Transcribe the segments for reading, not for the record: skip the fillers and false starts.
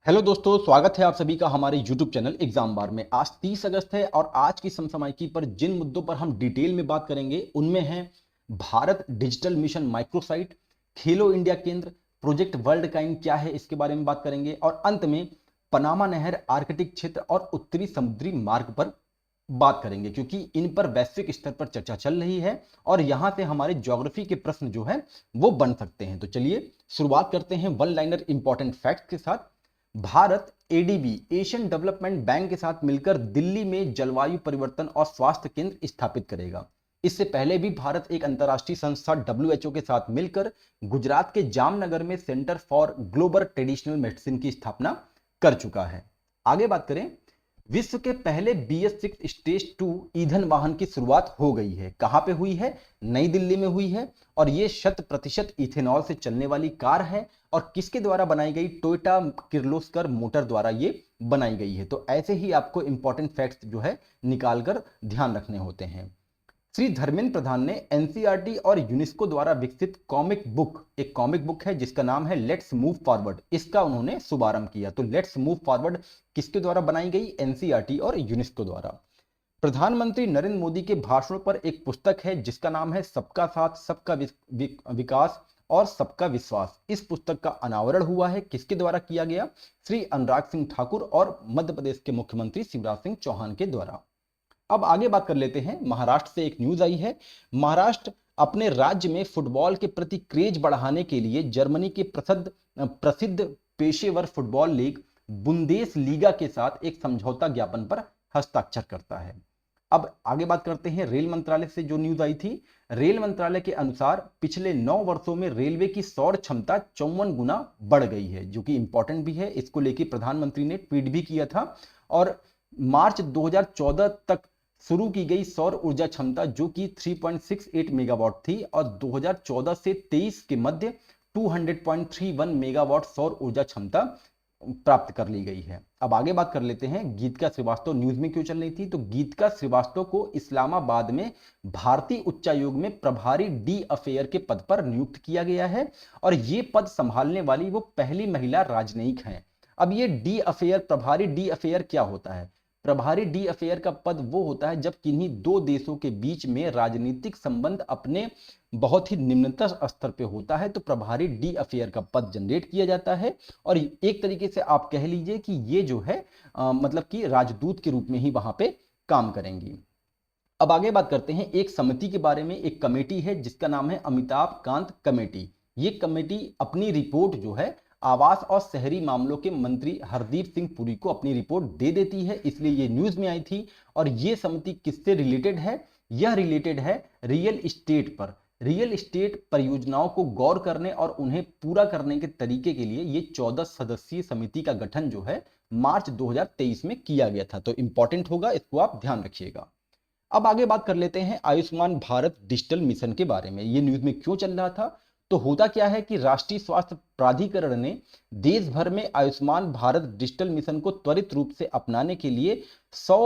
Hello दोस्तों, स्वागत है आप सभी का हमारे YouTube चैनल एग्जाम बार में। आज 30 अगस्त है और आज की समसामयिकी पर जिन मुद्दों पर हम डिटेल में बात करेंगे उनमें है भारत डिजिटल मिशन माइक्रोसाइट, खेलो इंडिया केंद्र, प्रोजेक्ट वर्ल्ड काइंड क्या है इसके बारे में बात करेंगे और अंत में पनामा नहर, आर्कटिक क्षेत्र और उत्तरी समुद्री मार्ग पर बात करेंगे, क्योंकि इन पर वैश्विक स्तर पर चर्चा चल रही है और यहां से हमारे ज्योग्राफी के प्रश्न जो है वो बन सकते हैं। तो चलिए शुरुआत करते हैं वन लाइनर इंपॉर्टेंट फैक्ट के साथ। Bharat ADB Asian development bank के साथ मिलकर दिल्ली में जलवायु परिवर्तन और स्वास्थ्य केंद्र स्थापित करेगा। इससे पहले भी भारत एक अंतर्राष्ट्रीय संस्था डब्ल्यूएचओ के साथ मिलकर गुजरात के जामनगर में centre for global traditional medicine की स्थापना कर चुका है। आगे बात करें, विश्व के पहले BS6 स्टेज 2 ईंधन वाहन की शुरुआत हो गई है। कहां पे हुई है? नई दिल्ली में हुई है और ये 100% इथेनॉल से चलने वाली कार है और किसके द्वारा बनाई गई? टोयोटा किर्लोस्कर मोटर द्वारा ये बनाई गई है। तो ऐसे ही आपको इंपॉर्टेंट फैक्ट्स जो है निकालकर ध्यान रखने होते हैं। श्री धर्मेंद्र प्रधान ने एनसीईआरटी और यूनेस्को द्वारा विकसित एक कॉमिक बुक है जिसका नाम है लेट्स मूव फॉरवर्ड, इसका उन्होंने शुभारंभ किया। तो लेट्स मूव फॉरवर्ड किसके द्वारा बनाई गई? एनसीईआरटी और यूनेस्को द्वारा। प्रधानमंत्री नरेंद्र मोदी के भाषणों पर एक पुस्तक है जिसका नाम है सबका साथ, सबका विकास और सबका विश्वास। इस पुस्तक का अनावरण हुआ है, किसके द्वारा किया गया? श्री अनुराग सिंह ठाकुर और मध्य प्रदेश के मुख्यमंत्री शिवराज सिंह चौहान के द्वारा। अब आगे बात कर लेते हैं। महाराष्ट्र से एक न्यूज आई है। महाराष्ट्र अपने राज्य में फुटबॉल के प्रति क्रेज बढ़ाने के लिए जर्मनी के प्रसिद्ध पेशेवर फुटबॉल लीग बुंदेसलीगा के साथ एक समझौता ज्ञापन पर हस्ताक्षर करता है। अब आगे बात करते हैं रेल मंत्रालय से जो न्यूज आई थी। रेल मंत्रालय के अनुसार पिछले 9 वर्षों में रेलवे की सौर क्षमता 54 गुना बढ़ गई है, जो कि इंपॉर्टेंट भी है। इसको लेकर प्रधानमंत्री ने ट्वीट भी किया था और मार्च 2014 तक शुरू की गई सौर ऊर्जा क्षमता जो कि 3.68 मेगावाट थी और 2014 से 23 के मध्य 200.31 मेगावाट सौर ऊर्जा क्षमता प्राप्त कर ली गई है। अब आगे बात कर लेते हैं गीतिका श्रीवास्तव न्यूज में क्यों चल रही थी। तो गीतिका श्रीवास्तव को इस्लामाबाद में भारतीय उच्चायोग में प्रभारी डी अफेयर के पद पर नियुक्त किया गया है और यह पद संभालने वाली वो पहली महिला राजनयिक हैं। अब ये प्रभारी डी अफेयर क्या होता है? प्रभारी डी अफेयर का पद वो होता है जब किन्हीं दो देशों के बीच में राजनीतिक संबंध अपने बहुत ही निम्नतम स्तर पे होता है तो प्रभारी डी अफेयर का पद जनरेट किया जाता है और एक तरीके से आप कह लीजिए कि ये जो है मतलब कि राजदूत के रूप में ही वहां पे काम करेंगी। अब आगे बात करते हैं एक समिति के बारे में। एक कमेटी है जिसका नाम है अमिताभ कांत कमेटी। ये कमेटी अपनी रिपोर्ट जो है आवास और शहरी मामलों के मंत्री हरदीप सिंह पुरी को अपनी रिपोर्ट दे देती है, इसलिए ये न्यूज में आई थी। और ये समिति किससे रिलेटेड है? यह रिलेटेड है रियल एस्टेट पर। रियल एस्टेट परियोजनाओं को गौर करने और उन्हें पूरा करने के तरीके के लिए ये 14 सदस्यीय समिति का गठन जो है मार्च 2023 में किया गया था। तो इंपॉर्टेंट होगा, इसको आप ध्यान रखिएगा। अब आगे बात कर लेते हैं आयुष्मान भारत डिजिटल मिशन के बारे में। ये न्यूज में क्यों चल रहा था? तो होता क्या है कि राष्ट्रीय स्वास्थ्य प्राधिकरण ने देश भर में आयुष्मान भारत डिजिटल मिशन को त्वरित रूप से अपनाने के लिए 100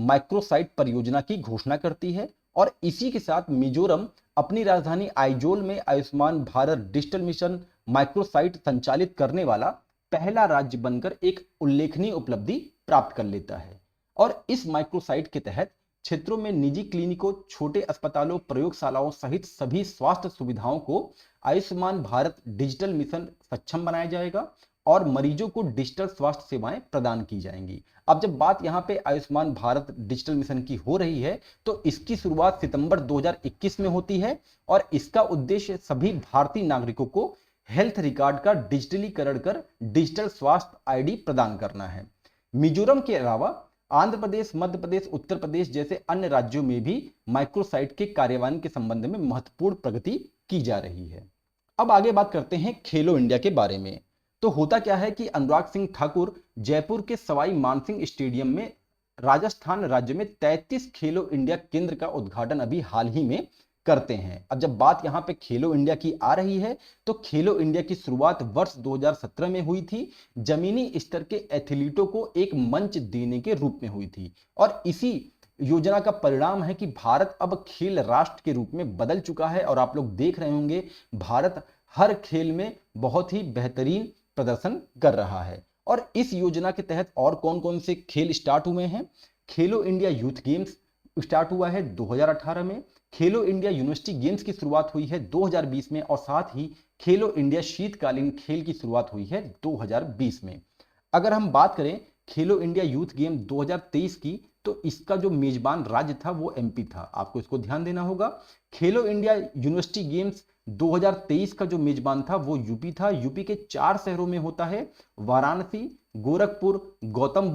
माइक्रोसाइट परियोजना की घोषणा करती है और इसी के साथ मिजोरम अपनी राजधानी आइजोल में Ayushman Bharat digital mission microsite संचालित करने वाला पहला राज्य बनकर एक उल्लेखनीय उपलब्धि प्राप्त कर लेता है। और इस माइक्रोसाइट के तहत क्षेत्रों में निजी क्लिनिकों, छोटे अस्पतालों, प्रयोगशालाओं सहित सभी स्वास्थ्य सुविधाओं को आयुष्मान भारत डिजिटल मिशन सक्षम बनाया जाएगा और मरीजों को डिजिटल स्वास्थ्य सेवाएं प्रदान की जाएंगी। अब जब बात यहां पे आयुष्मान भारत डिजिटल मिशन की हो रही है तो इसकी शुरुआत सितंबर 2021 में होती है और इसका उद्देश्य सभी भारतीय नागरिकों को हेल्थ रिकॉर्ड का डिजिटलीकरण कर डिजिटल स्वास्थ्य आईडी प्रदान करना है। मिजोरम के अलावा आंध्र प्रदेश, मध्य प्रदेश, उत्तर प्रदेश जैसे अन्य राज्यों में भी माइक्रोसाइट के कार्यान्वयन के संबंध में महत्वपूर्ण प्रगति की जा रही है। अब आगे बात करते हैं खेलो इंडिया के बारे में। तो होता क्या है कि अनुराग सिंह ठाकुर जयपुर के सवाई मानसिंह स्टेडियम में राजस्थान राज्य में 33 खेलो इंडिया केंद्र का उद्घाटन अभी हाल ही में करते हैं। अब जब बात यहां पे खेलो इंडिया की आ रही है तो खेलो इंडिया की शुरुआत वर्ष 2017 में हुई थी। जमीनी स्तर के एथलीटों को एक मंच देने के रूप में हुई थी और इसी योजना का परिणाम है कि भारत अब खेल राष्ट्र के रूप में बदल चुका है और आप लोग देख रहे होंगे भारत हर खेल में बहुत ही बेहतरीन प्रदर्शन कर रहा है। और इस योजना के तहत और कौन कौन से खेल स्टार्ट हुए हैं? खेलो इंडिया यूथ गेम्स स्टार्ट हुआ है 2018 में, खेलो इंडिया यूनिवर्सिटी गेम्स की शुरुआत हुई है 2020 में, और साथ ही खेलो इंडिया शीतकालीन खेल की शुरुआत हुई है 2020 में। अगर हम बात करें खेलो इंडिया यूथ गेम 2023 की, तो इसका जो मेजबान राज्य था वो एमपी था, आपको इसको ध्यान देना होगा। खेलो इंडिया यूनिवर्सिटी गेम्स 2023 का जो मेजबान था वो यूपी था। यूपी के 4 शहरों में होता है, वाराणसी, गोरखपुर, गौतम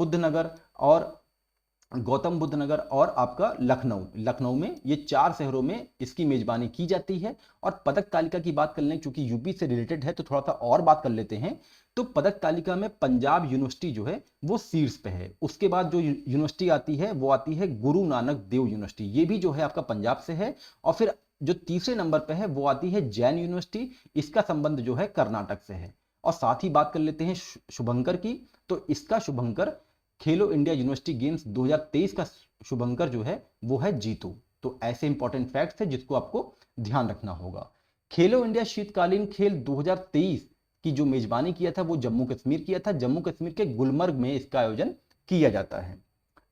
बुद्ध नगर और आपका लखनऊ में, ये 4 शहरों में इसकी मेजबानी की जाती है। और पदक तालिका की बात कर लें, क्योंकि यूपी से रिलेटेड है तो थोड़ा सा और बात कर लेते हैं। तो पदक तालिका में पंजाब यूनिवर्सिटी जो है वो शीर्ष पे है। उसके बाद जो यूनिवर्सिटी आती है वो आती है गुरु नानक देव यूनिवर्सिटी, ये भी जो है आपका पंजाब से है। और फिर जो तीसरे नंबर पे है वो आती है जैन यूनिवर्सिटी, इसका संबंध जो है कर्नाटक से है। और साथ ही बात कर लेते हैं शुभंकर की, तो इसका शुभंकर खेलो इंडिया यूनिवर्सिटी गेम्स 2023 का शुभंकर जो है वो है जीतू। तो ऐसे इंपॉर्टेंट फैक्ट्स है जिसको आपको ध्यान रखना होगा। खेलो इंडिया शीतकालीन खेल 2023 की जो मेजबानी किया था वो जम्मू कश्मीर किया था। जम्मू कश्मीर के गुलमर्ग में इसका आयोजन किया जाता है।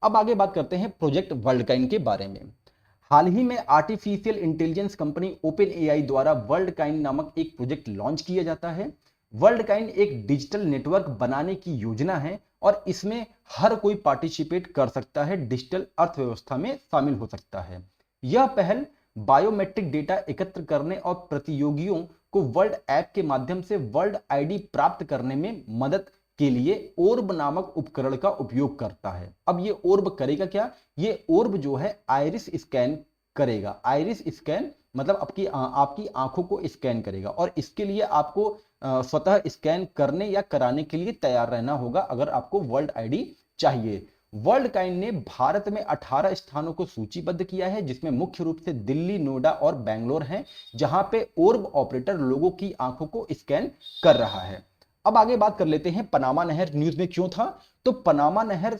अब आगे बात करते हैं प्रोजेक्ट वर्ल्डकाइन के बारे में। हाल ही में artificial intelligence company open AI द्वारा वर्ल्डकाइन नामक एक प्रोजेक्ट लॉन्च किया जाता है। वर्ल्डकाइन एक डिजिटल नेटवर्क बनाने की योजना है और इसमें हर कोई पार्टिसिपेट कर सकता है, डिजिटल अर्थव्यवस्था में शामिल हो सकता है। यह पहल बायोमेट्रिक डेटा एकत्र करने और प्रतियोगियों को वर्ल्ड ऐप के माध्यम से वर्ल्ड आईडी प्राप्त करने में मदद के लिए ओर्ब नामक उपकरण का उपयोग करता है। अब ये ओर्ब करेगा क्या? ये ओर्ब जो है आइरिस स्कैन करेगा। आइरिस स्कैन मतलब आपकी आंखों को स्कैन करेगा, और इसके लिए आपको स्वतः स्कैन करने या कराने के लिए तैयार रहना होगा अगर आपको वर्ल्ड आईडी चाहिए। वर्ल्डकाइन ने भारत में 18 स्थानों को सूचीबद्ध किया है, जिसमें मुख्य रूप से दिल्ली, नोएडा और बेंगलोर हैं, जहां पे ओर्ब ऑपरेटर लोगों की आंखों को स्कैन कर रहा है। अब आगे बात कर लेते हैं पनामा नहर न्यूज में क्यों था। तो पनामा नहर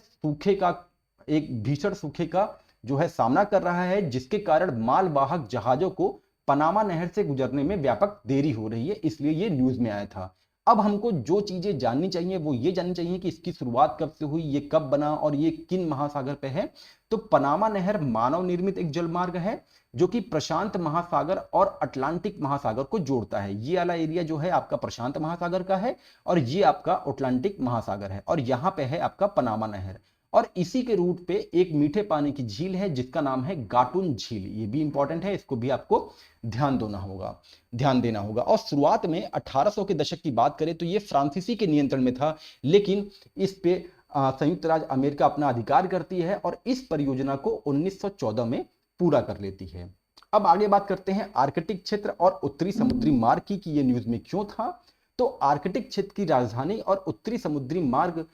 एक भीषण सूखे का जो है सामना कर रहा है, जिसके कारण मालवाहक जहाजों को पनामा नहर से गुजरने में व्यापक देरी हो रही है, इसलिए ये न्यूज में आया था। अब हमको जो चीजें जाननी चाहिए वो ये जाननी चाहिए कि इसकी शुरुआत कब से हुई, ये कब बना और ये किन महासागर पे है। तो पनामा नहर मानव निर्मित एक जलमार्ग है जो कि प्रशांत महासागर और अटलांटिक महासागर को जोड़ता है। ये वाला एरिया जो है आपका प्रशांत महासागर का है और ये आपका अटलांटिक महासागर है, और यहाँ पे है आपका पनामा नहर। और इसी के रूट पे एक मीठे पानी की झील है जिसका नाम है गाटुन झील, ये भी इंपॉर्टेंट है, इसको भी आपको ध्यान देना होगा। और शुरुआत में 1800 के दशक की बात करें तो ये फ्रांसीसी के नियंत्रण में था, लेकिन इस पे संयुक्त राज्य अमेरिका अपना अधिकार करती है और इस परियोजना को 1914 में पूरा कर लेती है। अब आगे बात करते हैं आर्कटिक क्षेत्र और उत्तरी समुद्री मार्ग की कि ये न्यूज में क्यों था। तो आर्कटिक क्षेत्र की राजधानी और उत्तरी समुद्री मार्ग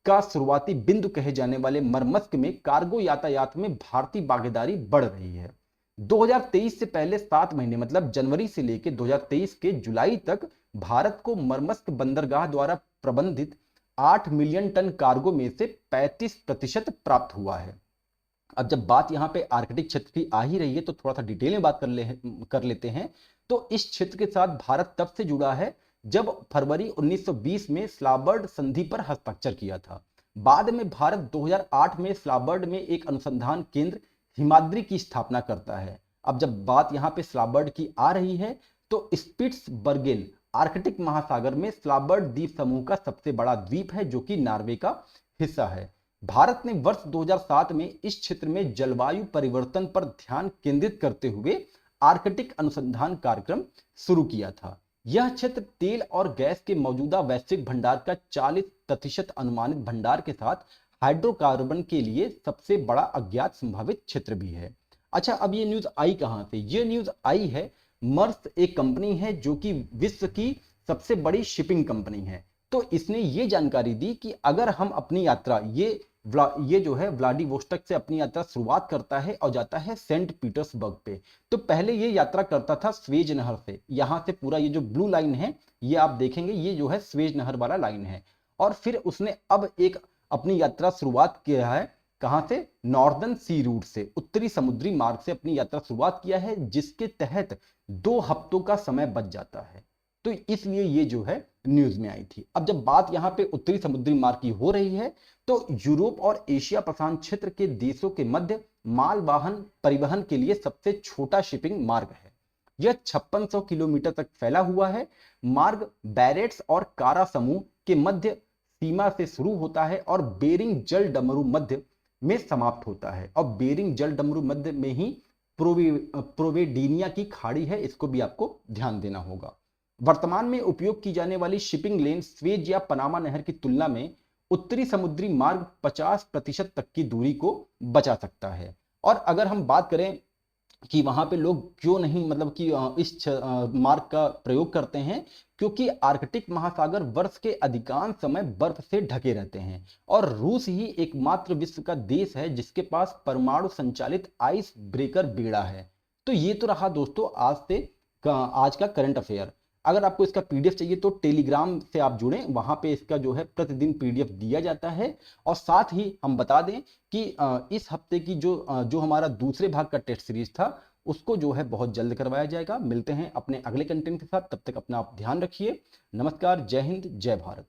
का शुरुआती बिंदु कहे जाने वाले मरमस्क में कार्गो यातायात में भारतीय भागीदारी बढ़ रही है। 2023 से पहले 7 महीने मतलब जनवरी से लेकर 2023 के जुलाई तक भारत को मरमस्क बंदरगाह द्वारा प्रबंधित 8 मिलियन टन कार्गो में से 35% प्राप्त हुआ है। अब जब बात यहां पे आर्कटिक क्षेत्र की आ ही रही है तो थोड़ा सा डिटेल में बात कर लेते हैं। तो इस क्षेत्र के साथ भारत तब से जुड़ा है जब फरवरी 1920 में स्लाबर्ड संधि पर हस्ताक्षर किया था। बाद में भारत 2008 में स्लाबर्ड में एक अनुसंधान केंद्र हिमाद्री की स्थापना करता है। अब जब बात यहां पे स्लाबर्ड की आ रही है तो स्पिट्सबर्गेन आर्कटिक महासागर में स्लाबर्ड द्वीप समूह का सबसे बड़ा द्वीप है जो कि नॉर्वे का हिस्सा है। भारत ने वर्ष 2007 में इस क्षेत्र में जलवायु परिवर्तन पर ध्यान केंद्रित करते हुए आर्कटिक अनुसंधान कार्यक्रम शुरू किया था। यह क्षेत्र तेल और गैस के मौजूदा वैश्विक भंडार का 40% अनुमानित भंडार के साथ हाइड्रोकार्बन के लिए सबसे बड़ा अज्ञात संभावित क्षेत्र भी है। अच्छा, अब ये न्यूज आई कहां से? ये न्यूज आई है मर्स्क, एक कंपनी है जो कि विश्व की सबसे बड़ी शिपिंग कंपनी है। तो इसने ये जानकारी दी कि अगर हम अपनी यात्रा ये जो है व्लादिवोस्टॉक से अपनी यात्रा शुरुआत करता है और जाता है सेंट पीटर्सबर्ग पे। तो पहले ये यात्रा करता था स्वेज नहर से, यहां से पूरा ये जो ब्लू लाइन है ये आप देखेंगे ये जो है स्वेज नहर वाला लाइन है। और फिर उसने अब एक अपनी यात्रा शुरुआत किया है कहां से? नॉर्दर्न सी रूट से, उत्तरी समुद्री मार्ग से अपनी यात्रा शुरुआत किया है, जिसके तहत 2 हफ्तों का समय बच जाता है। तो इसलिए ये जो है न्यूज में आई थी। अब जब बात यहाँ पे उत्तरी समुद्री मार्ग की हो रही है, तो यूरोप और एशिया प्रशांत क्षेत्र के देशों के मध्य माल वाहन परिवहन के लिए सबसे छोटा शिपिंग मार्ग है। यह 5600 किलोमीटर तक फैला हुआ है। मार्ग बैरेट्स और कारा समूह के मध्य सीमा से शुरू होता है और बेरिंग जल डमरू मध्य में समाप्त होता है। और बेरिंग जल डमरू मध्य में ही प्रोवेडीनिया की खाड़ी है, इसको भी आपको ध्यान देना होगा। वर्तमान में उपयोग की जाने वाली शिपिंग लेन स्वेज या पनामा नहर की तुलना में उत्तरी समुद्री मार्ग 50% तक की दूरी को बचा सकता है। और अगर हम बात करें कि वहां पे लोग क्यों नहीं मतलब कि इस मार्ग का प्रयोग करते हैं, क्योंकि आर्कटिक महासागर वर्ष के अधिकांश समय बर्फ से ढके रहते हैं और रूस ही एकमात्र विश्व का देश है जिसके पास परमाणु संचालित आइस ब्रेकर बेड़ा है। तो ये तो रहा दोस्तों आज का करंट अफेयर। अगर आपको इसका पीडीएफ चाहिए तो टेलीग्राम से आप जुड़ें, वहां पे इसका जो है प्रतिदिन पीडीएफ दिया जाता है। और साथ ही हम बता दें कि इस हफ्ते की जो हमारा दूसरे भाग का टेस्ट सीरीज था उसको जो है बहुत जल्द करवाया जाएगा। मिलते हैं अपने अगले कंटेंट के साथ, तब तक अपना आप ध्यान रखिए। नमस्कार, जय हिंद, जय भारत।